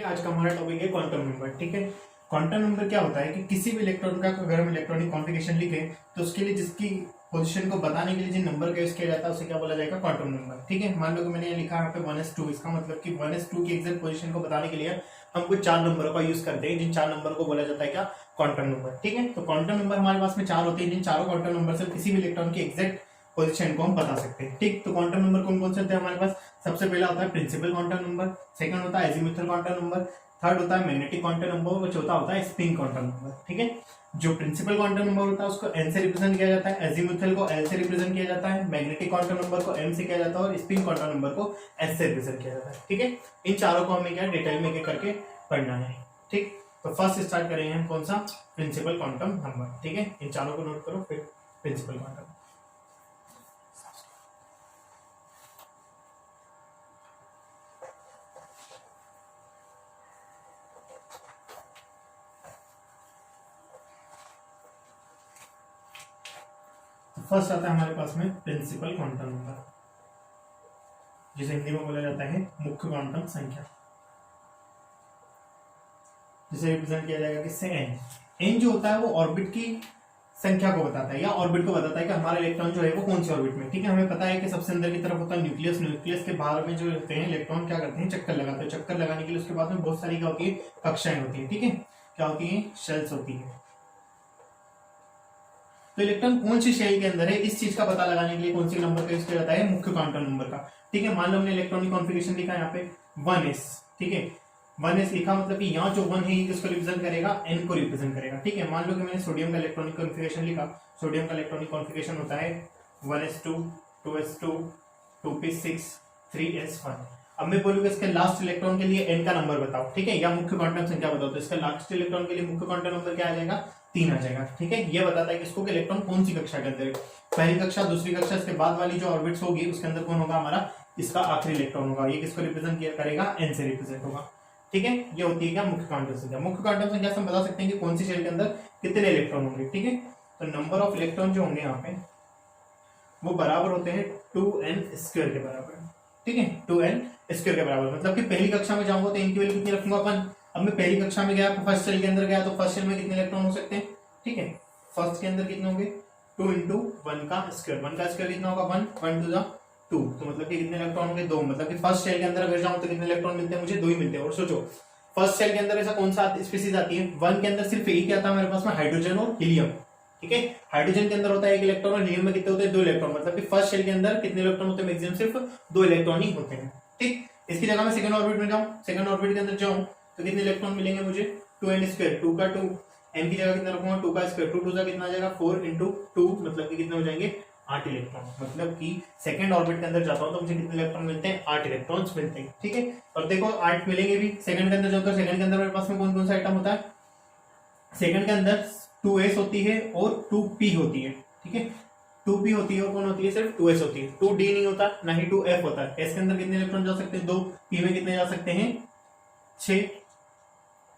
आज का हमारा टॉपिक है क्वांटम नंबर। ठीक है, क्वांटम नंबर क्या होता है कि किसी भी इलेक्ट्रॉन का अगर हम इलेक्ट्रॉनिक कॉन्फ़िगरेशन लिखे तो उसके लिए जिसकी पोजीशन को बताने के लिए जिन नंबर का यूज किया जाता है उसे क्या बोला जाएगा, क्वांटम नंबर। ठीक है, मान लो कि मैंने लिखा है यहाँ पे 1s2, इसका मतलब कि 1s2 की एग्जैक्ट पोजीशन को बताने के लिए हम कुछ 4 नंबरों का यूज करते हैं, जिन 4 नंबर को बोला जाता है क्या, क्वांटम नंबर। ठीक है, तो क्वांटम नंबर हमारे पास में 4 होते हैं, जिन चारों क्वांटम नंबर से किसी भी इलेक्ट्रॉन की एग्जैक्ट पोजीशन को हम बता सकते हैं। ठीक, तो क्वांटम नंबर कौन कौन से होते हैं हमारे पास? सबसे पहला होता है प्रिंसिपल क्वांटम नंबर, सेकंड होता है एजीमुथल क्वांटम नंबर, थर्ड होता है मैग्नेटिक क्वांटम नंबर और चौथा होता है स्पिन क्वांटम नंबर। ठीक है, जो प्रिंसिपल क्वांटम नंबर होता है उसको n से रिप्रेजेंट किया जाता है, एजीमुथल को l से रिप्रेजेंट किया जाता है, मैग्नेटिक क्वांटम नंबर को m से किया जाता है और स्पिन क्वांटम नंबर को s से रिप्रेजेंट किया जाता है। ठीक है, इन चारों को हमें क्या डिटेल में करके पढ़ना है। ठीक, तो फर्स्ट स्टार्ट करेंगे हम कौन सा, प्रिंसिपल क्वांटम नंबर। ठीक है, इन चारों को नोट करो, फिर प्रिंसिपल क्वांटम। फर्स्ट आता है हमारे पास में प्रिंसिपल क्वांटम नंबर, जिसे हिंदी में बोला जाता है मुख्य क्वांटम संख्या, जिसे रिप्रेजेंट किया जाएगा किससे, n जो होता है वो ऑर्बिट की संख्या को बताता है या ऑर्बिट को बताता है कि हमारा इलेक्ट्रॉन जो है वो कौन सी ऑर्बिट में। ठीक है, हमें पता है कि सबसे अंदर की तरफ होता है न्यूक्लियस, न्यूक्लियस के बाहर में जो रहते हैं इलेक्ट्रॉन क्या करते हैं, चक्कर लगाते हैं। चक्कर लगाने के लिए उसके बाद में बहुत सारी क्या होती है, कक्षाएं होती है। ठीक है, क्या होती है, शेल्स होती है। तो इलेक्ट्रॉन कौन सी शेल के अंदर है, इस चीज का पता लगाने के लिए कौन सी नंबर का यूज किया जाता है, मुख्य क्वांटम नंबर का। ठीक है, मान लो हमने इलेक्ट्रॉनिक कॉन्फ़िगरेशन लिखा है यहाँ पे 1s। ठीक है, 1s लिखा मतलब कि यहाँ जो 1 है किसको रिप्रेजेंट करेगा, n को रिप्रेजेंट करेगा। ठीक है, मान लो कि मैंने सोडियम का इलेक्ट्रॉनिक कॉन्फ़िगरेशन लिखा, सोडियम का इलेक्ट्रॉनिक कॉन्फ़िगरेशन होता है 1s2 2s2 2p6 3s1। अब मैं बोलूंगा इसके लास्ट इलेक्ट्रॉन के लिए n का नंबर बताओ। ठीक है, या मुख्य क्वांटम संख्या बताओ, तो इसका लास्ट इलेक्ट्रॉन के लिए मुख्य क्वांटम नंबर क्या आ जाएगा, 3 आ जाएगा। ठीक है, ये बताता है कि इसको इलेक्ट्रॉन कौन सी कक्षा के अंदर है, पहली कक्षा, दूसरी कक्षा, इसके बाद वाली जो ऑर्बिट्स होगी उसके अंदर कौन होगा, हमारा इसका आखिरी इलेक्ट्रॉन होगा। ये किसको रिप्रेजेंट करेगा, n से रिप्रेजेंट होगा। ठीक है, ये होती है क्या, मुख्य क्वांटम संख्या। मुख्य क्वांटम संख्या से हम बता सकते हैं कि कौन सी शेल के अंदर कितने इलेक्ट्रॉन होंगे। ठीक है, तो नंबर ऑफ इलेक्ट्रॉन जो होंगे यहाँ पे वो बराबर होते हैं 2n² के बराबर। ठीक है, 2n² के बराबर, मतलब कि पहली कक्षा में जाऊंगा तो n की वैल्यू कितनी रखूंगा अपन। अब मैं पहली कक्षा में गया, फर्स्ट सेल के अंदर गया, तो फर्स्ट सेल में कितने इलेक्ट्रॉन हो सकते हैं। ठीक है, फर्स्ट के अंदर कितने होंगे, 2 इंटू 1 का स्क्वायर, 1 का स्क्वायर कितना होगा 1, 1 टू 2, तो मतलब कि कितने इलेक्ट्रॉन होंगे 2। मतलब कि फर्स्ट सेल के अंदर अगर जाऊं तो कितने इलेक्ट्रॉन मिलते हैं, मुझे 2 ही मिलते हैं। और सोचो फर्स्ट सेल के अंदर ऐसा कौन सा स्पीसीज आती है, 1 के अंदर सिर्फ एक आता है मेरे पास में, हाइड्रोजन और हीलियम। ठीक है, हाइड्रोजन के अंदर होता है 1 इलेक्ट्रॉन और हीलियम में कितने होते हैं, 2 इलेक्ट्रॉन। मतलब कि फर्स्ट शेल के अंदर कितने इलेक्ट्रॉन होते हैं, मैक्सिमम सिर्फ 2 इलेक्ट्रॉन ही होते हैं। ठीक, इसकी जगह मैं सेकंड ऑर्बिट में जाऊं, सेकंड ऑर्बिट के अंदर जाऊं तो कितने इलेक्ट्रॉन मिलेंगे मुझे, 2n², 2 का 2, n की जगह कितना रखूंगा, 2 का स्क्वायर, 2 2 का कितना आ जाएगा 4 इंटू 2, मतलब कि कितने हो जाएंगे 8 इलेक्ट्रॉन। मतलब कि सेकंड ऑर्बिट के अंदर जाता हूं तो मुझे कितने इलेक्ट्रॉन मिलते हैं, 8 इलेक्ट्रॉन्स मिलते हैं। ठीक है, और देखो 8 मिलेंगे भी। सेकंड के अंदर जाता हूं, सेकंड के अंदर मेरे पास में कौन कौन सा आइटम होता है, सेकंड के अंदर 2s होती है और 2p होती है। ठीक है, 2p होती है और कौन होती है, सिर्फ 2s होती है। 2d नहीं होता, ना ही 2f होता है। s के अंदर कितने इलेक्ट्रॉन जा सकते हैं, 2, p में कितने जा सकते हैं, 6।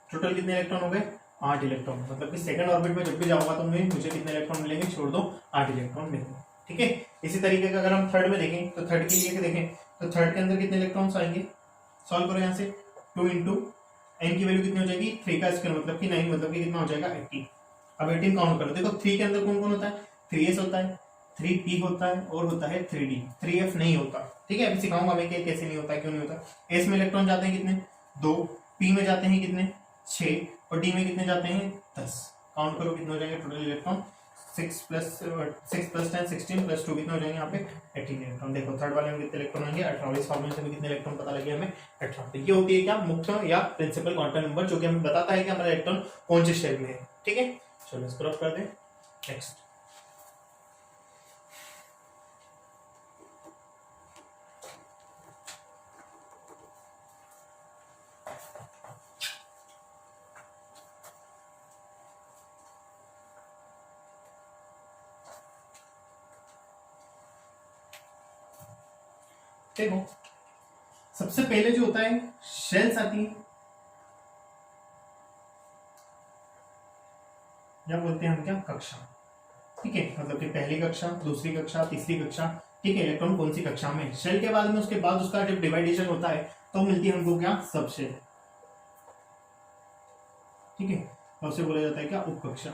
टोटल कितने इलेक्ट्रॉन हो गए, 8 इलेक्ट्रॉन। मतलब कि सेकंड ऑर्बिट में जब भी जाऊंगा तो मुझे कितने इलेक्ट्रॉन मिलेंगे, छोड़ दो 8 इलेक्ट्रॉन मिलेंगे। ठीक है, इसी तरीके का अगर हम थर्ड में देखें तो थर्ड के लिए देखें तो थर्ड के अंदर कितने इलेक्ट्रॉन्स आएंगे, सॉल्व करो यहाँ से, 2 इंटू n की वैल्यू कितनी हो जाएगी, 3 का स्क्वायर, मतलब कि 9, मतलब कि कितना हो जाएगा 18। अब 18 काउंट करो, देखो 3 के अंदर कौन कौन होता है, 3s होता है, 3p होता है और होता है 3d, 3f नहीं होता। ठीक है, अभी सिखाऊंगा मैं कि कैसे नहीं होता, क्यों नहीं होता। s में इलेक्ट्रॉन जाते हैं कितने, 2, p में जाते हैं कितने, 6, और d में कितने जाते हैं 10। काउंट करो कितने हो जाएंगे टोटल इलेक्ट्रॉन, 6 प्लस 10 16 प्लस 2 कितने हो जाएंगे यहाँ पे 18 इलेक्ट्रॉन। देखो थर्ड वाले में कितने इलेक्ट्रॉन होंगे, 18। इस फॉर्मूले से भी कितने इलेक्ट्रॉन पता लगे हमें, 18। तो ये होती है क्या, मुख्य या प्रिंसिपल क्वांटम नंबर, जो कि हमें बताता है कि हमारा इलेक्ट्रॉन कौन से शेल में है। ठीक है, चलो इसको रफ कर दें। नेक्स्ट देखो, सबसे पहले जो होता है शेल्स आती है, या बोलते हैं हम क्या, कक्षा। ठीक है, मतलब कि पहली कक्षा, दूसरी कक्षा, तीसरी कक्षा। ठीक है, इलेक्ट्रॉन कौन सी कक्षा में, शेल के बाद में उसके बाद उसका जब डिवाइडेशन होता है तो मिलती है हमको क्या, सब शेल। ठीक है, और उसे बोला जाता है क्या, उपकक्षा,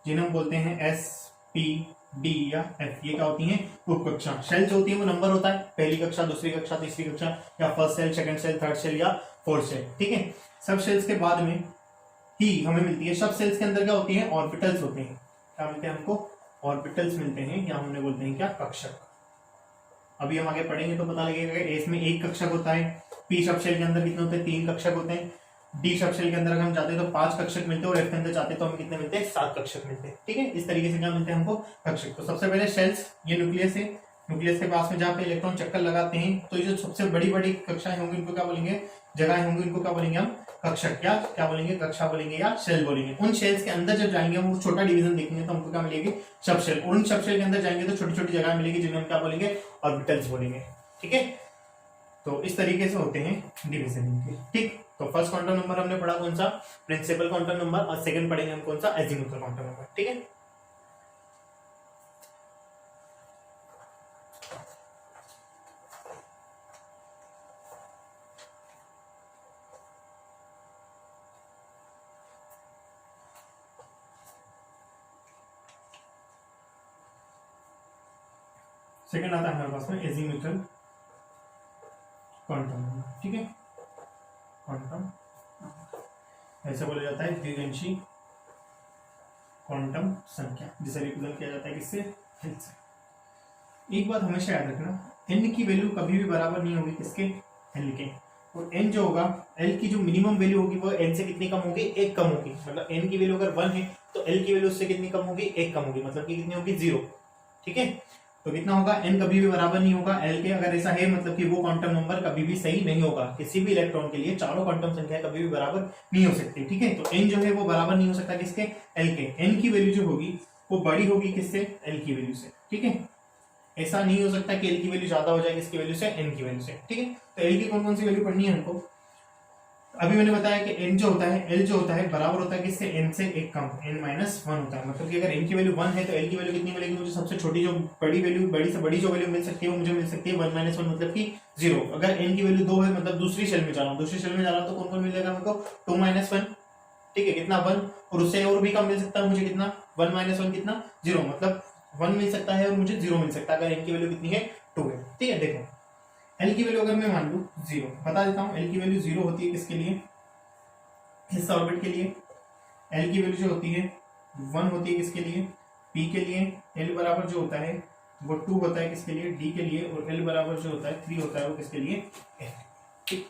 जिन्हें हम बोलते हैं एस, पी, डी या एफ, ये क्या होती हैं, उपकक्षा। शेल जो होती है वो नंबर होता है, पहली कक्षा, दूसरी कक्षा, तीसरी कक्षा, या first cell, second cell, third cell या फोर्थ सेल। ठीक है, सब सेल्स के बाद में ही हमें मिलती है, सब सेल्स के अंदर क्या होती है, ऑर्बिटल्स होते हैं। क्या मिलते हैं हमको, ऑर्बिटल्स मिलते हैं, या हमने बोलते हैं क्या, कक्षक। अभी हम आगे पढ़ेंगे तो पता लगेगा कि एस में एक कक्षक होता है, पी सब शेल के अंदर कितने होते हैं, 3 कक्षक होते हैं, डी सब शेल के अंदर अगर हम जाते हैं तो 5 कक्षक मिलते हैं, और एफ के अंदर जाते हैं तो हमें कितने मिलते हैं, 7 कक्षक मिलते हैं। ठीक है, इस तरीके से क्या मिलते हैं हमको, कक्षक। तो सबसे पहले शेल्स, ये न्यूक्लियस है, न्यूक्लियस के पास में जहाँ पे इलेक्ट्रॉन चक्कर लगाते हैं, तो ये जो सबसे बड़ी बड़ी कक्षाएं होंगी इनको क्या बोलेंगे, जगह होंगी, इनको क्या बोलेंगे हम, कक्षक, या क्या बोलेंगे, कक्षा बोलेंगे या शेल बोलेंगे। उन शेल्स के अंदर जब जाएंगे हम छोटा डिवीजन देखेंगे तो हमको क्या मिलेगी, सब शेल, और उन सब शेल के अंदर जाएंगे तो छोटी छोटी जगह मिलेगी जिन्हें हम क्या बोलेंगे, ऑर्बिटल्स बोलेंगे। ठीक है, तो इस तरीके से होते हैं डिवीजन इनके। ठीक, तो फर्स्ट क्वांटम नंबर हमने पढ़ा कौन सा, प्रिंसिपल क्वांटम नंबर, और सेकंड पढ़ेंगे हम कौन सा, अजीमुथल क्वांटम नंबर। ठीक है, सेकंड आता है हमारे पास में एजीमुथल क्वांटम नंबर। ठीक है, क्वांटम ऐसा बोला जाता है द्विअंशी क्वांटम संख्या, जिसे रिप्रेजेंट किया जाता है किससे, एल से। एक बात हमेशा याद रखना, एन की वैल्यू कभी भी बराबर नहीं होगी किसके, एल के। और एन जो होगा, एल की जो मिनिमम वैल्यू होगी वो एन से कितनी कम होगी, 1 कम होगी। मतलब एन की वैल्यू अगर 1 है तो एल की वैल्यू उससे कितनी कम होगी, 1 कम होगी, मतलब कि कितनी होगी, 0। ठीक है, तो कितना होगा, एन कभी भी बराबर नहीं होगा एल के। अगर ऐसा है मतलब कि वो क्वांटम नंबर कभी भी सही नहीं होगा, किसी भी इलेक्ट्रॉन के लिए चारों क्वांटम संख्या कभी भी बराबर नहीं हो सकती। ठीक है, तो एन जो है वो बराबर नहीं हो सकता किसके, एल के। एन की वैल्यू जो होगी वो बड़ी होगी किससे, एल की वैल्यू से। ठीक है, ऐसा नहीं हो सकता कि एल की वैल्यू ज्यादा हो जाए किसकी वैल्यू से, एन की वैल्यू से। ठीक है, तो एल की कौन कौन सी वैल्यू पढ़नी है हमको, अभी मैंने बताया कि एन जो होता है, एल जो होता है बराबर होता है किससे, एन से 1 कम, n माइनस 1 होता है। मतलब कि अगर एन की वैल्यू 1 है तो एल की वैल्यू कितनी मिलेगी, मुझे सबसे छोटी जो बड़ी वैल्यू, बड़ी से बड़ी जो वैल्यू मिल सकती है वो मुझे मिल सकती है 1 माइनस 1, मतलब कि 0। अगर एन की वैल्यू 2 है, मतलब दूसरी शेल में जा रहा हूँ, दूसरी शेल में जा रहा हूँ तो कौन कौन मिलेगा मेरे को, 2 माइनस 1। ठीक है, कितना, 1, और उससे और भी कम मिल सकता है मुझे, कितना, 1 माइनस 1 कितना, 0। मतलब 1 मिल सकता है और मुझे 0 मिल सकता है अगर एन की वैल्यू कितनी है, 2 है। ठीक है, देखो एल की वैल्यू अगर मैं मान लू 0, बता देता हूँ एल की वैल्यू 0 होती है किसके लिए, इस ऑर्बिट के लिए। एल की वैल्यू जो होती है 1 होती है किसके लिए, पी के लिए। एल बराबर जो होता है वो 2 होता है किसके लिए, डी के लिए। और एल बराबर जो होता है 3 होता है वो किसके लिए, एल। ठीक,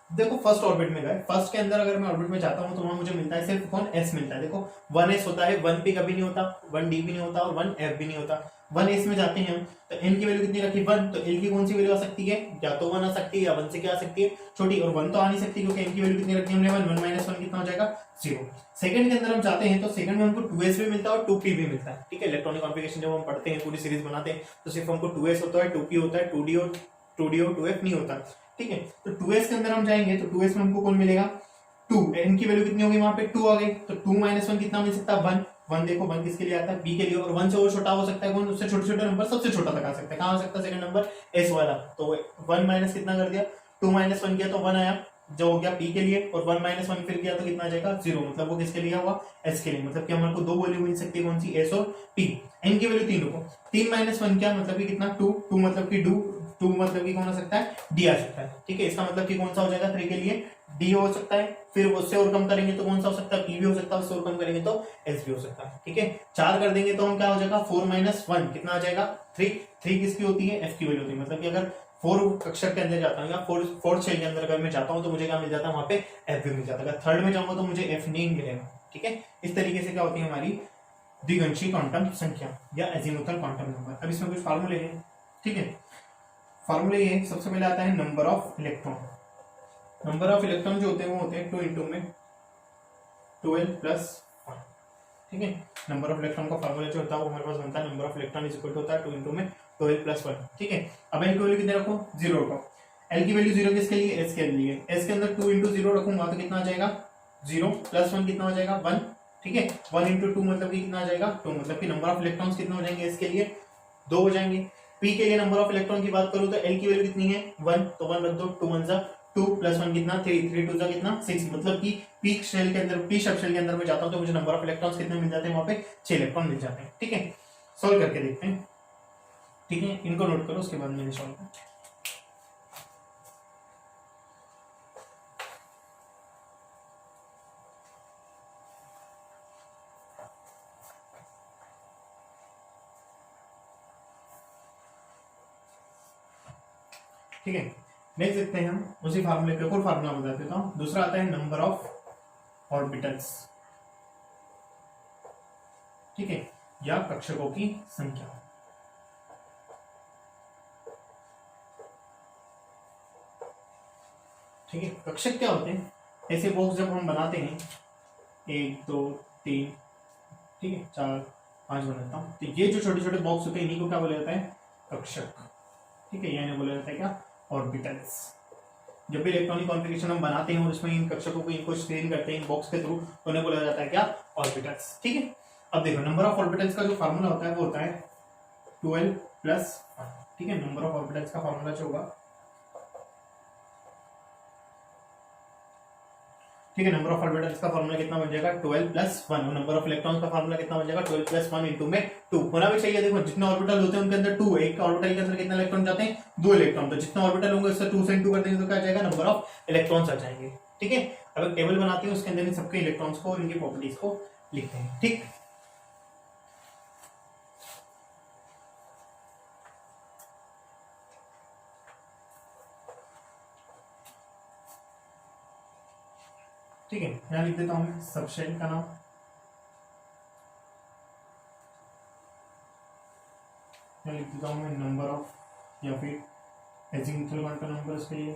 देखो फर्स्ट ऑर्बिट में गए, फर्स्ट के अंदर अगर मैं ऑर्बिट में जाता हूं तो वहां मुझे मिलता है सिर्फ कौन, एस मिलता है। देखो 1s होता है, 1p कभी नहीं होता, 1d भी नहीं होता और 1f भी नहीं होता। 1s में जाते हैं हम तो n की वैल्यू कितनी रखी, 1, तो l की कौन सी वैल्यू आ सकती है, या तो 1 आ सकती है या 1 से क्या आ सकती है, छोटी। और 1 तो आ नहीं सकती क्योंकि n की वैल्यू कितनी रखी हमने, 1 माइनस 1 कितना हो जाएगा, 0। सेकंड के अंदर हम जाते हैं तो सेकंड में हमको 2s भी मिलता है और 2p भी मिलता है। ठीक है, इलेक्ट्रॉनिक कॉन्फ़िगरेशन जब हम पढ़ते हैं, पूरी सीरीज बनाते हैं तो सिर्फ हमको 2s होता है, 2p होता है, 2d और 2f नहीं होता। ठीक है, तो 2s के अंदर हम जाएंगे तो 2s में हमको कौन मिलेगा, 2। n की वैल्यू कितनी होगी वहां पे, 2 आ गई, तो 2 माइनस 1 कितना मिल सकता है, 1। 1 देखो 1 किसके लिए आता है, b के लिए। और 1 से और छोटा हो सकता है कौन, उससे छोटे छोटे नंबर सबसे छोटा तक आ सकता है। कहां आ सकता है, सेकंड नंबर s वाला। तो 1 माइनस कितना कर दिया, 2 माइनस 1 किया तो 1 आया, जो हो गया p के लिए। और 1 माइनस 1 फिर किया तो कितना आ जाएगा, 0। मतलब वो किसके लिए हुआ, s के लिए। मतलब कि हमारे को दो वैल्यू मिल सकती है, कौन सी, s और p। n की वैल्यू 3 रखो, 3 माइनस 1 क्या, मतलब कि कितना, 2। 2 मतलब कि 2 मतलब कि कौन हो सकता है, d आ सकता है। ठीक है, इसका मतलब कि कौन सा हो जाएगा, 3 के लिए d हो सकता है। फिर उससे और कम करेंगे तो कौन सा हो सकता है, p भी हो सकता है। उससे और कम करेंगे तो s भी हो सकता है। ठीक है, 4 कर देंगे तो हम क्या हो जाएगा, 4 माइनस 1 कितना आ जाएगा, 3। 3 किसकी होती है, f की वैल्यू होती है। मतलब कि अगर 4 कक्षा के अंदर जाता हूँ या 4th शेल के अंदर अगर मैं जाता हूँ तो मुझे क्या मिल जाता है, वहां पे f भी मिल जाता है। अगर थर्ड में जाऊंगा तो मुझे f नहीं मिलेगा। ठीक है, इस तरीके से क्या होती है हमारी द्विअंशी क्वांटम संख्या या अजीमुथल क्वांटम नंबर। अब इसमें कुछ फार्मूले हैं। ठीक है, फार्मूले ये, सबसे पहले आता है number of electron. Number of electron जो होते हैं वो होते हैं 2 इंटू में 12 प्लस 1। ठीक है, नंबर ऑफ इलेक्ट्रॉन का फार्मूला जो होता है वो हमारे पास बनता है, number of electron is equal to होता है 2 इंटू में 12 प्लस 1। ठीक है, अब एल की वैल्यू कितने रखो, 0 रखो। एल की वैल्यू 0 किसके लिए, एस के लिए। एस के अंदर 2 इंटू 0 रखूंगा तो कितना आ जाएगा, 0 प्लस 1 कितना हो जाएगा, 1। ठीक है, 1 इंटू 2 मतलब कि कितना आ जाएगा, 2। मतलब कि नंबर ऑफ इलेक्ट्रॉन्स कितने हो जाएंगे, एस के लिए 2 हो जाएंगे। पी के लिए नंबर ऑफ इलेक्ट्रॉन की बात करूं तो एल की वैल्यू कितनी है, 1, तो 1 रख दो, 2 1 जा 2 प्लस 1 कितना 3, 3 2 कितना 6, मतलब कि पी शेल के अंदर, पी सब शेल के अंदर में जाता हूं तो मुझे नंबर ऑफ इलेक्ट्रॉन्स कितने मिल जाते हैं, वहां पे 6 इलेक्ट्रॉन मिल जाते हैं। ठीक है, सॉल्व करके देखते हैं। ठीक है, इनको नोट करो, उसके बाद मैंने सॉल्व किया। ठीक है, नेक्स्ट देखते हैं हम उसी फार्मूले पे, और फार्मूला बता देता हूं। दूसरा आता है नंबर ऑफ ऑर्बिटल्स। ठीक है, या कक्षकों की संख्या। ठीक है, कक्षक क्या होते हैं, ऐसे बॉक्स जब हम बनाते हैं 1 2 3, ठीक है 4 5 बनाता हूं, तो ये जो छोटे छोटे बॉक्स होते हैं इन्हीं को क्या बोला जाता है, कक्षक। ठीक है, यानी बोला जाता है क्या, ऑर्बिटल्स। जब भी इलेक्ट्रॉनिक कॉन्फ़िगरेशन हम बनाते हैं और उसमें इन कक्षकों को इनको स्क्रीन करते हैं बॉक्स के थ्रू, तो उन्हें बोला जाता है क्या, ऑर्बिटल्स। ठीक है, अब देखो नंबर ऑफ ऑर्बिटल्स का जो फार्मूला होता है वो होता है 12 प्लस 1। ठीक है, नंबर ऑफ ऑर्बिटल्स का फार्मूला जो होगा, ठीक है, नंबर ऑफ ऑर्बिटल्स का फार्मूला कितना बन जाएगा, 12 प्लस 1। और नंबर ऑफ इलेक्ट्रॉन्स का फार्मूला कितना बन जाएगा, 12 प्लस 1 इंटू में 2 होना भी चाहिए। देखो जितने ऑर्बिटल होते हैं उनके अंदर 2, एक ऑर्बिटल के अंदर कितने इलेक्ट्रॉन जाते हैं, 2 इलेक्ट्रॉन। तो जितने ऑर्बिटल होंगे उससे 2 से इंटू कर देंगे तो क्या आ जाएगा, नंबर ऑफ इलेक्ट्रॉन्स आ जाएंगे। ठीक है, अब एक टेबल बनाते हैं, उसके अंदर इन सबके इलेक्ट्रॉन्स को और इनकी प्रॉपर्टीज को लिखते हैं। ठीक, ठीक है, यहां लिख देता हूं मैं सबशेल का नाम, यहां लिख देता हूं मैं नंबर ऑफ, या फिर एजिमुथल क्वांटम नंबर इसके लिए,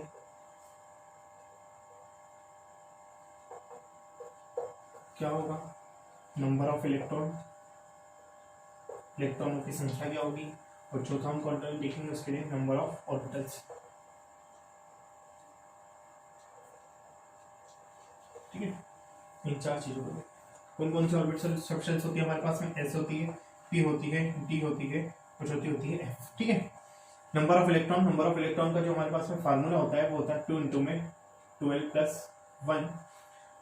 क्या होगा, नंबर ऑफ इलेक्ट्रॉन, इलेक्ट्रॉनों की संख्या क्या होगी, और चौथा हम क्वांटम लिखेंगे उसके लिए नंबर ऑफ ऑर्बिटल्स। ठीक है, इन 4 चीजों को कौन कौन सी ऑर्बिटल सबशेल्स होती है हमारे पास में, एस होती है, पी होती है, डी होती है, और चौथी होती है एफ। ठीक है, number of electron, number of electron का जो हमारे पास में फार्मूला होता है वो होता है 2 इंटू में 12 प्लस 1,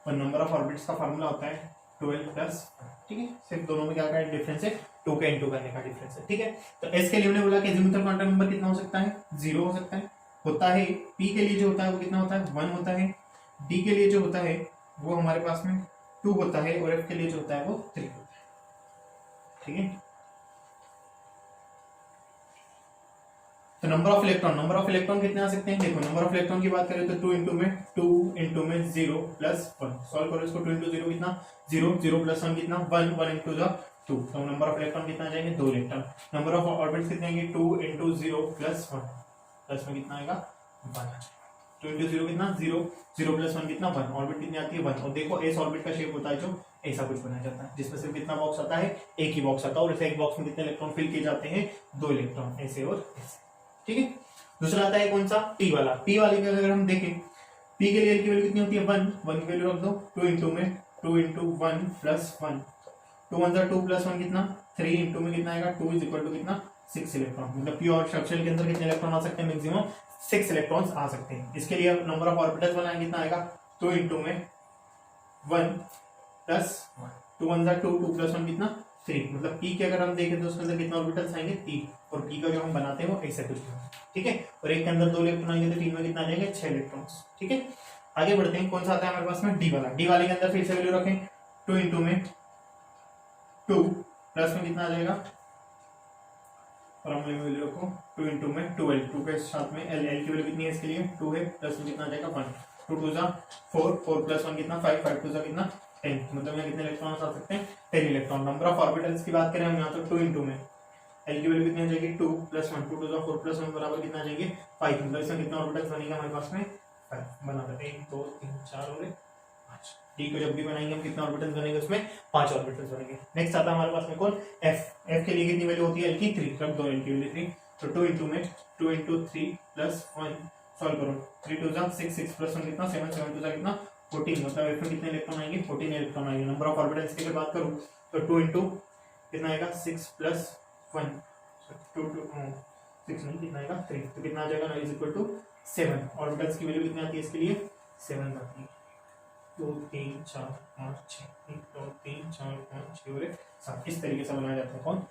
और नंबर ऑफ ऑर्बिट्स का फार्मूला होता है 12 प्लस। ठीक है, सिर्फ दोनों में क्या क्या डिफरेंस है, 2 का इंटू करने का डिफरेंस है। ठीक है, तो एस के लिए हमने बोला कि एजिमुथल क्वांटम नंबर कितना हो सकता है, 0 हो सकता है, होता है। पी के लिए जो होता है वो कितना होता है, 1 होता है। डी के लिए जो होता है वो हमारे पास में 2 होता है, और एफ के लिए जो होता है वो 3 होता है। ठीक है, तो number of electron, number of electron कितने आ सकते हैं, देखो नंबर ऑफ इलेक्ट्रॉन की बात करें तो 2 इंटू में 0 प्लस 1, सॉल्व करो इसको, 2 इंटू 0 कितना 0, 0 प्लस 1 कितना 1, 1 इंटू 2, तो नंबर ऑफ इलेक्ट्रॉन कितना आ जाएंगे, 2 इलेक्ट्रॉन। नंबर ऑफ ऑर्बिट्स कितने आएंगे, 2 इंटू 0 प्लस 1, प्लस में कितना आएगा 1, 2 इंटू 0 कितना 0, 0 प्लस 1 कितना 1, ऑर्बिट कितनी आती है 1। और देखो एस ऑर्बिट का शेप होता है जो ऐसा कुछ बनाया जाता है, जिसमें सिर्फ कितना बॉक्स आता है, एक ही बॉक्स आता है, और इस एक बॉक्स में कितने इलेक्ट्रॉन फिल किए जाते हैं, 2 इलेक्ट्रॉन, ऐसे और ऐसे। ठीक है, दूसरा आता है कौन सा, पी वाला। पी वाले का अगर हम देखें, पी के लिए की वैल्यू कितनी होती है 1, 1 की वैल्यू रख दो, 2 इंटू में 2 इंटू 1 प्लस 1, 2 1 2 प्लस 1 कितना 3, इंटू में कितना आएगा 2 इज इक्वल टू कितना 6 इलेक्ट्रॉन। मतलब पी और सबशेल के अंदर कितने इलेक्ट्रॉन आ सकते हैं, मैक्सिमम 6 इलेक्ट्रॉन्स आ सकते हैं। इसके लिए नंबर ऑफ ऑर्बिटल्स बनाएंगे, कितना आएगा 2 इंटू में 1 प्लस 2 1 2, 2 प्लस 1 कितना 3। मतलब पी के अगर हम देखें तो उसके अंदर कितना ऑर्बिटल्स आएंगे 3, और पी का जो हम बनाते हैं वो ऐसे कुछ। ठीक है, और एक के अंदर 2 इलेक्ट्रॉन आएंगे तो 3 में कितना आ जाएंगे 6 इलेक्ट्रॉन्स। ठीक है, आगे बढ़ते हैं, कौन सा आता है हमारे पास में, डी वाला। डी वाले के अंदर फिर से वैल्यू रखें, 2 इंटू में 2 प्लस में कितना आ जाएगा, फॉर्मूले में वैल्यू रखो, 2 इंटू में 12, 2 के साथ में एल, एल की वैल्यू कितनी है इसके लिए 2 है, प्लस में कितना आ जाएगा 1, 2 2 जा 4, 4 प्लस 1 कितना 5, 5 2 जा कितना 10। मतलब यहाँ कितने इलेक्ट्रॉन्स आ सकते हैं, 10 इलेक्ट्रॉन। नंबर ऑफ ऑर्बिटल्स की बात करें हम यहाँ तो 2 इंटू में एल की वैल्यू कितनी आ जाएगी 2 प्लस 1, 2 2 जा 4 प्लस 1 बराबर कितना आ जाएंगे 5। मतलब इसमें कितना ऑर्बिटल्स बनेगा हमारे पास में 5 बना देते हैं, 1 2 3 4 और 5। डी को जब भी बनाएंगे हम कितना ऑर्बिटल्स बनेंगे, उसमें 5 ऑर्बिटल्स बनेंगे। नेक्स्ट आता है हमारे पास में कौन, एफ। एफ के लिए कितनी वैल्यू होती है, एल की 3, रख दो एल की वैल्यू 3, तो 2 इंटू में 2 इंटू 3 प्लस 1, सॉल्व करो, 3 2 जा 6, 6 प्लस 1 कितना 7, 7 2 जा कितना 14। मतलब एफ में कितने इलेक्ट्रॉन आएंगे 14 इलेक्ट्रॉन आएंगे। नंबर ऑफ ऑर्बिटल्स की अगर बात करूं तो 2 इंटू कितना आएगा 6 प्लस 1, 2 2 6 नहीं कितना आएगा 3, तो कितना आ जाएगा इज इक्वल टू 7 ऑर्बिटल्स की वैल्यू कितनी आती है इसके लिए 7 आती है 2 3 4 5 6 1 2 3 4 5 6 और 7 इस तरीके से बनाया जाता है कौन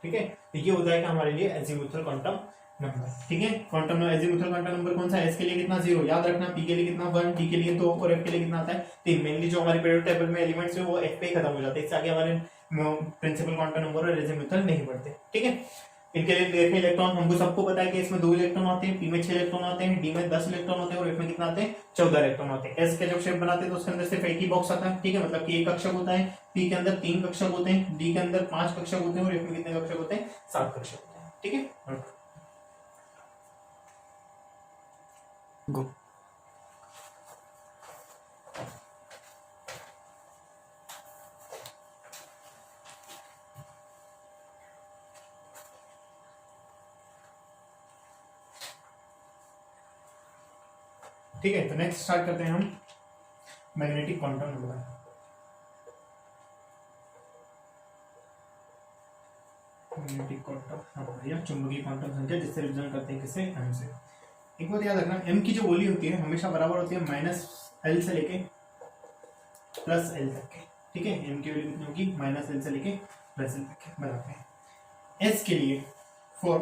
ठीक है। तो ये होता है कि हमारे लिए एजीमुथल क्वांटम नंबर ठीक है। क्वांटम एजीमुथल क्वांटम नंबर कौन सा है, एस के लिए कितना 0 याद रखना, पी के लिए कितना 1, टी के लिए 2 और एफ के लिए कितना आता है 3। मेनली जो हमारे पीरियोडिक टेबल में एलिमेंट्स है वो एफ पे खत्म हो जाते हैं, इससे आगे हमारे प्रिंसिपल क्वांटम नंबर और एजीमुथल नहीं बढ़ते ठीक है। इनके लिए देखें इलेक्ट्रॉन हमको सबको पता है कि इसमें 2 इलेक्ट्रॉन आते हैं, पी में 6 इलेक्ट्रॉन आते हैं, डी में 10 इलेक्ट्रॉन होते हैं और एफ में कितना आते हैं 14 इलेक्ट्रॉन आते हैं। एस के जब शेप बनाते हैं तो उसके अंदर सिर्फ एक ही बॉक्स आता है ठीक है, मतलब कि एक कक्षक होता है, पी के अंदर 3 कक्षक होते हैं, डी के अंदर 5 कक्षक होते हैं और एफ में कितने कक्षक होते हैं 7 कक्षक होते हैं ठीक है। गो ठीक है। तो नेक्स्ट स्टार्ट करते हैं हम magnetic quantum number. Magnetic quantum number या चुंबकीय क्वांटम संख्या जिससे रिप्रेजेंट करते हैं किससे एम से। एक बात याद रखना, एम की जो वैल्यू होती है हमेशा बराबर होती है -L से लेके +L तक के ठीक है। एम की वैल्यू कितनी होगी -L से लेके +L तक के बनाते हैं। एस के लिए फॉर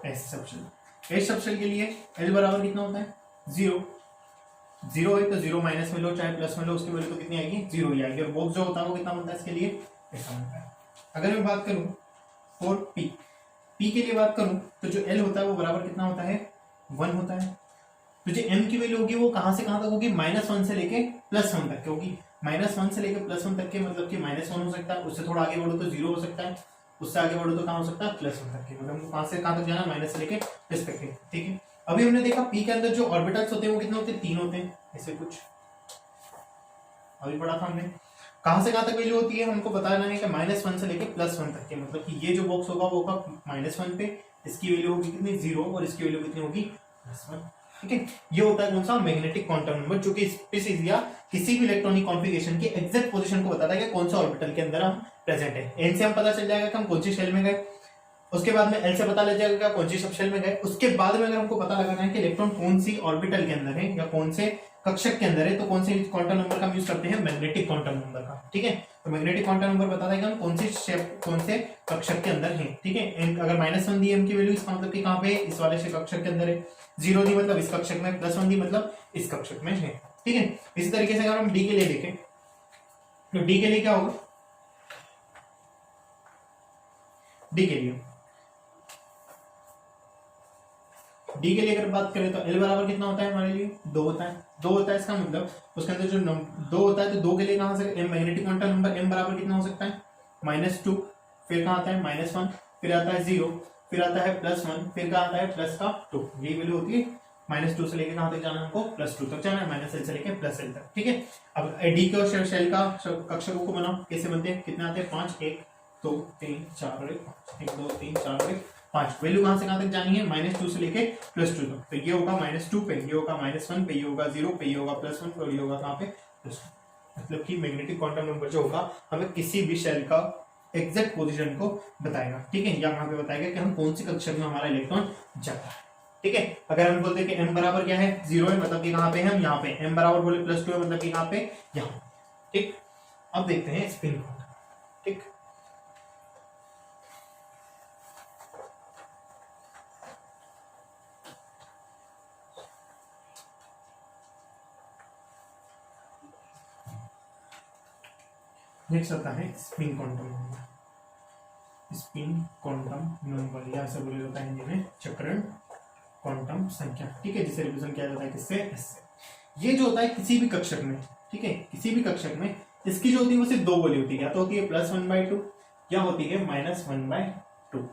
एस सबशेल के लिए L बराबर कितना होता है 0 है तो 0 माइनस में लो चाहे प्लस में लो उसकी वैल्यू तो कितनी आएगी 0 ही आएगी। और बॉक्स जो होता है वो कितना बनता है इसके लिए ऐसा बनता है। अगर मैं बात करूं फॉर पी के लिए बात करूं तो जो L होता है वो बराबर कितना होता है 1 होता है। तो जो M की वैल्यू होगी वो कहां से कहां तक होगी -1 से लेके +1 तक होगी। -1 से लेके +1 तक के मतलब कि -1 हो सकता है, उससे थोड़ा आगे बढ़ो तो 0 हो सकता है, उससे आगे बढ़ो तो कहां हो सकता है +1 तक के, मतलब कहां से कहां तक जाना माइनस से लेके प्लस तक के ठीक है। अभी हमने देखा पी के अंदर जो ऑर्बिटल्स होते हैं वो कितने होते हैं 3 होते हैं ऐसे कुछ, अभी पढ़ा था हमने। कहां से कहां तक वैल्यू होती है हमको बताना है कि -1 से लेके +1 तक के, मतलब कि ये जो बॉक्स होगा वो होगा -1 पे, इसकी वैल्यू होगी कितनी 0 और इसकी वैल्यू कितनी होगी +1 ठीक है। ये होता है कौन सा मैग्नेटिक क्वांटम नंबर, जो कि स्पीसीज या किसी भी इलेक्ट्रॉनिक कॉन्फ़िगरेशन की एग्जैक्ट पोजीशन को बताता है कि कौन सा ऑर्बिटल के अंदर हम प्रेजेंट है। एन से हम पता चल जाएगा कि हम कौन सी शेल में गए, उसके बाद में एल से पता लग जाएगा कौन सी सबशेल में गए, उसके बाद में अगर हमको पता लगाना है कि इलेक्ट्रॉन कौन सी ऑर्बिटल के अंदर है या कौन से कक्षक के अंदर है तो कौन से क्वांटम नंबर का यूज करते हैं मैग्नेटिक क्वांटम नंबर का ठीक है। तो मैग्नेटिक क्वांटम नंबर बताता है कि हम कौन सी शेप कौन से कक्षक के अंदर है ठीक है। अगर -1 दी एम की वैल्यू इसका मतलब कि कहां पे इस वाले से कक्षक के अंदर है, 0 दी मतलब इस कक्षक में, +1 दी मतलब इस कक्षक में है ठीक है। इसी तरीके से अगर हम डी के लिए देखें तो डी के लिए क्या होगा, डी के लिए अगर बात करें तो L बराबर कितना होता है हमारे लिए 2 होता है। 2 होता है इसका मतलब उसके अंदर जो 2 होता है तो 2 के लिए कहां से मैग्नेटिक क्वांटम नंबर M बराबर कितना हो सकता है -2, फिर कहां आता है -1, फिर आता है 0, फिर आता है +1, फिर कहां आता है +2। ये वैल्यू होती है -2 से लेकर कहां तक जाना हमको +2 तक जाना है, -L से लेकर +L तक ठीक है। अब डी के और शेल का कक्षकों को बनाओ, कैसे बनते हैं, कितने आते हैं 5, 1 2 3 4 और 1 2 3 4 और 5। वैल्यू कहां से कहां तक जानी है -2 से लेके +2 तक, तो ये होगा -2 पे, ये होगा -1 पे, ये होगा 0 पे, ये होगा +1 पे और ये होगा कहां पे +2। मतलब कि मैग्नेटिक क्वांटम नंबर जो होगा हमें किसी भी शेल का एग्जैक्ट पोजीशन को बताएगा ठीक है, या वहां पे बताएगा कि हम कौन सी कक्षक में हमारा इलेक्ट्रॉन जाता है ठीक है। अगर हम बोलते हैं कि m बराबर क्या है 0 है मतलब कि कहां पे हम यहाँ पे, m बराबर बोले +2 है मतलब कि कहां पे यहाँ ठीक। अब देखते हैं स्पिन क्वांटम ठीक। नेक्स्ट आता है spin quantum number. Spin quantum number या ऐसे बोला जाता है हिंदी में चक्रण क्वांटम संख्या ठीक है, जिसे रिप्रेजेंट किया जाता है किससे एस से। ये जो होता है किसी भी कक्षक में ठीक है, किसी भी कक्षक में इसकी जो होती है वो सिर्फ 2 वैल्यू होती है, या तो होती है +1/2 या होती है -1/2।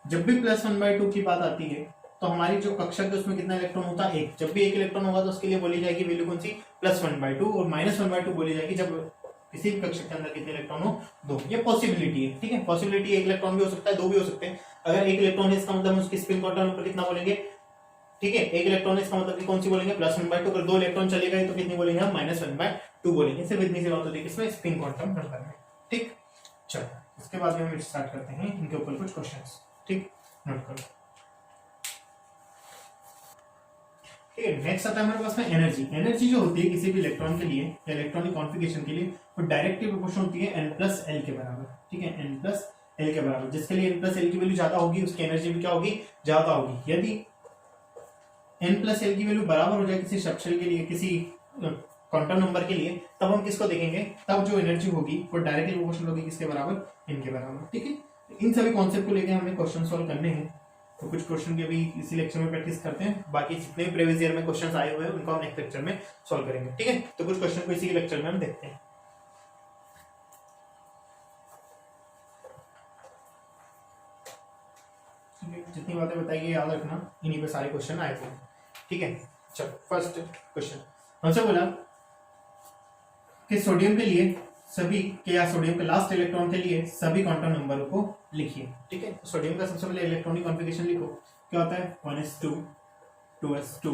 जब भी +1/2 की बात आती है तो हमारी जो कक्षक है उसमें कितना इलेक्ट्रॉन होता है 1। जब भी 1 इलेक्ट्रॉन होगा तो उसके लिए बोली जाएगी वैल्यू कौन सी +1/2, और -1/2 बोली जाएगी जब किसी भी कक्षक के अंदर कितने इलेक्ट्रॉन हो 2। ये पॉसिबिलिटी है ठीक है, पॉसिबिलिटी 1 इलेक्ट्रॉन भी हो सकता है 2 भी हो सकते हैं। अगर 1 इलेक्ट्रॉन है इसका मतलब हम उसकी स्पिन क्वांटम नंबर कितना बोलेंगे ठीक है, 1 इलेक्ट्रॉन है इसका मतलब कि कौन सी बोलेंगे +1/2। अगर 2 इलेक्ट्रॉन चले गए तो कितनी बोलेंगे हम -1/2 बोलेंगे। सिर्फ इतनी सी बात होती है इसमें स्पिन क्वांटम नंबर में ठीक। चलो इसके बाद में हम स्टार्ट करते हैं इनके ऊपर कुछ क्वेश्चंस ठीक, नोट करो। ठीक है। नेक्स्ट आता है हमारे पास में एनर्जी। एनर्जी जो होती है किसी भी इलेक्ट्रॉन के लिए या इलेक्ट्रॉनिक कॉन्फ़िगरेशन के लिए वो डायरेक्टली प्रोपोर्शनल होती है n+l के बराबर, ठीक है, n+l के बराबर। जिसके लिए n+l की वैल्यू ज्यादा होगी उसकी एनर्जी भी क्या होगी, ज्यादा होगी। यदि n+l की वैल्यू बराबर हो जाए किसी सब्शेल के लिए, किसी क्वांटम नंबर के लिए, तब हम किसको देखेंगे, तब जो एनर्जी होगी वो डायरेक्टली प्रोपोर्शनल होगी किसके बराबर, n के बराबर, ठीक है। इन सभी कॉन्सेप्ट को लेकर हमें क्वेश्चन सॉल्व करने हैं। तो कुछ क्वेश्चन की अभी इसी लेक्चर में प्रैक्टिस करते हैं, बाकी जितने भी प्रीवियस ईयर में क्वेश्चंस आए हुए हैं उनको हम नेक्स्ट लेक्चर में सॉल्व करेंगे, ठीक है। तो कुछ क्वेश्चन को इसी लेक्चर में हम देखते हैं। जितनी बातें बताइए याद रखना, इन्हीं पे सारे क्वेश्चन आए थे, ठीक है। चलो फर्स्ट क्वेश्चन हमसे बोला कि सोडियम के लिए सभी के या सोडियम के लास्ट इलेक्ट्रॉन के लिए सभी क्वांटम नंबरों को लिखिए, ठीक है। सोडियम का सबसे पहले इलेक्ट्रॉनिक कॉन्फ़िगरेशन लिखो, क्या होता है 1s2 2s2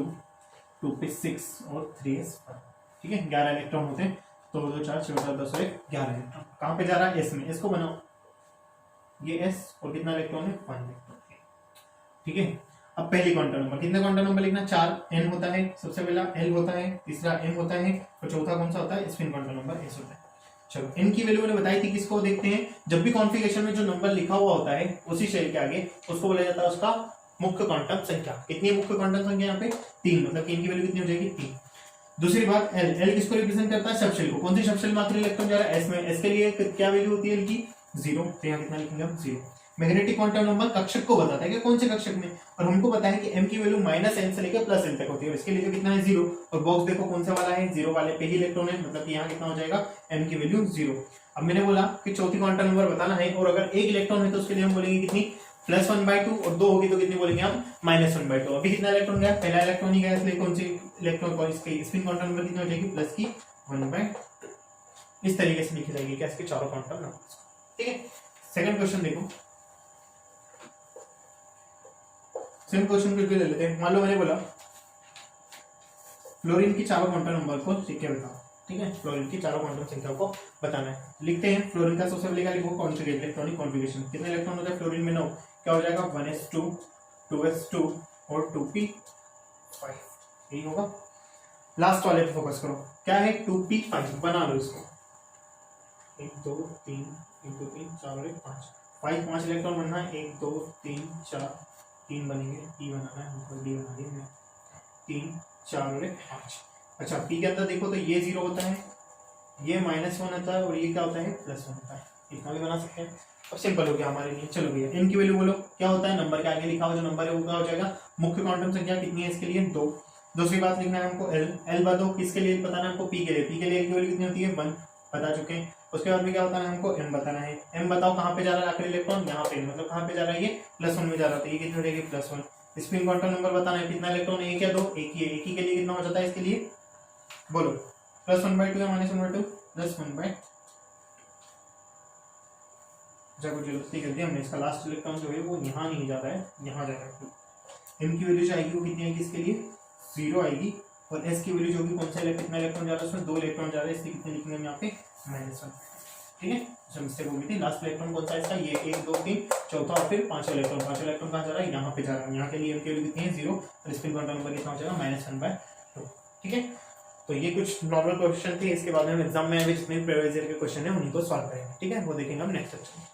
2p6 और 3s1, ठीक है। 11 इलेक्ट्रॉन होते हैं, तो 2 4 6 8 10 11 इलेक्ट्रॉन कहाँ पे जा रहा है, एस में। इसको बनाओ, ये एस और कितना इलेक्ट्रॉन है, 1 इलेक्ट्रॉन, ठीक है। अब पहली क्वांटम नंबर, कितने क्वांटम नंबर लिखना, 4 n होता है, सबसे पहला l होता है, तीसरा m होता है और चौथा कौन सा होता है, स्पिन क्वांटम नंबर s होता है। चलो n की वैल्यू मैंने बताई थी, किसको देखते हैं, जब भी कॉन्फ़िगरेशन में जो नंबर लिखा हुआ होता है उसी शेल के आगे उसको बोला जाता है उसका मुख्य क्वांटम संख्या। कितनी है मुख्य क्वांटम संख्या यहाँ पे, 3, मतलब n की वैल्यू कितनी हो जाएगी, 3। दूसरी बात l किसको रिप्रेजेंट करता है, सबशेल को। कौन सी सबशेल में आखिरी इलेक्ट्रॉन जा रहा है, s में। s के लिए क्या वैल्यू होती है l की, 0, तो यहाँ कितना लिखेंगे हम, 0। मैग्नेटिक क्वांटम नंबर कक्षक को बताता है कि कौन से कक्षक में, और हमको पता है कि m की वैल्यू -n से लेकर +n तक होती है, इसके लिए कितना है, 0। और बॉक्स देखो कौन सा वाला है, 0 वाले पे ही इलेक्ट्रॉन है, मतलब कि यहाँ कितना हो जाएगा, m की वैल्यू 0। अब मैंने बोला कि चौथी क्वांटम नंबर बताना है, और अगर एक इलेक्ट्रॉन है तो उसके लिए हम बोलेंगे कितनी, +1/2, और 2 होगी तो कितनी बोलेंगे हम, -1/2। अभी कितना इलेक्ट्रॉन गया, पहला इलेक्ट्रॉन ही गया, इसलिए कौन सी इलेक्ट्रॉन को इसकी स्पिन क्वांटम नंबर कितनी हो जाएगी, +1/2। इस तरीके से लिखी जाएगी क्या, इसके चारों क्वांटम नंबर, ठीक है। सेकंड क्वेश्चन देखो, सेम क्वेश्चन फिर ले लेते हैं। मान लो मैंने बोला फ्लोरीन की चारों क्वांटम नंबर को लिख के बताओ, ठीक है। फ्लोरीन की चारों क्वांटम संख्या को बताना है, लिखते हैं। फ्लोरीन का सबसे पहले लिखो कॉन्जुगेट इलेक्ट्रॉनिक कॉन्फ़िगरेशन, कितने इलेक्ट्रॉन होता है फ्लोरीन में, 9। क्या हो जाएगा, 1s2 2s2 और 2p5, यही होगा। लास्ट वाले पे फोकस करो, क्या है, 2p5, बना लो इसको, 1 2 3 1 2 3 4 और 5 5 इलेक्ट्रॉन बनना है, 1 2 3 4 3 बनेंगे, पी बनाना है हमको, डी बना दिया मैंने, 3 4 और 5। अच्छा, पी के अंदर देखो तो ये 0 होता है, ये -1 होता है और ये क्या होता है, +1 होता है। इतना भी बना सकते हैं, अब सिंपल हो गया हमारे लिए। चलो भैया n की वैल्यू बोलो, क्या होता है, नंबर के आगे लिखा हुआ जो नंबर है वो क्या हो जाएगा, मुख्य क्वांटम संख्या कितनी है इसके लिए, 2। दूसरी बात लिखना है हमको l बताओ, किसके लिए बताना है हमको, p के लिए। p के लिए की वैल्यू कितनी होती है, 1, बता चुके हैं। उसके बाद में क्या बताना है हमको, m बताना है। m बताओ कहाँ पे जा रहा है आखिरी इलेक्ट्रॉन, यहाँ पे, मतलब कहाँ पे जा रहा है, ये +1 में जा रहा था, ये कितनी हो जाएगी, +1। स्पिन क्वांटम नंबर बताना है, कितना इलेक्ट्रॉन है, 1 या 2, एक ही है, एक ही के लिए कितना हो जाता है इसके लिए, बोलो, +1/2 या -1/2, +1/2। चलो जल्दी कर दिया हमने, इसका लास्ट इलेक्ट्रॉन जो है वो यहाँ नहीं जा रहा है, यहाँ जा रहा है। m की वैल्यू जो आएगी वो कितनी आएगी इसके लिए, 0 आएगी। और s की वैल्यू जो भी कौन सा कितना इलेक्ट्रॉन जा रहा है उसमें, 2 इलेक्ट्रॉन जा रहा है, इसलिए कितने लिखेंगे हम यहाँ पे, -1, ठीक है। जो मिस्टेक हो गई थी, लास्ट इलेक्ट्रॉन कौन सा इसका, ये 1 2 3 चौथा और फिर 5वां इलेक्ट्रॉन। 5वां इलेक्ट्रॉन कहाँ जा रहा है, यहाँ पे जा रहा है। यहाँ के लिए m की वैल्यू कितनी है, 0, और स्पिन क्वांटम नंबर कितना हो जाएगा, -1/2, ठीक है। तो ये कुछ नॉर्मल क्वेश्चन थे, इसके बाद में एग्जाम में अभी जितने प्रीवियस ईयर के क्वेश्चन है उन्हीं को सॉल्व करेंगे, ठीक है। वो देखेंगे हम नेक्स्ट लेक्चर में।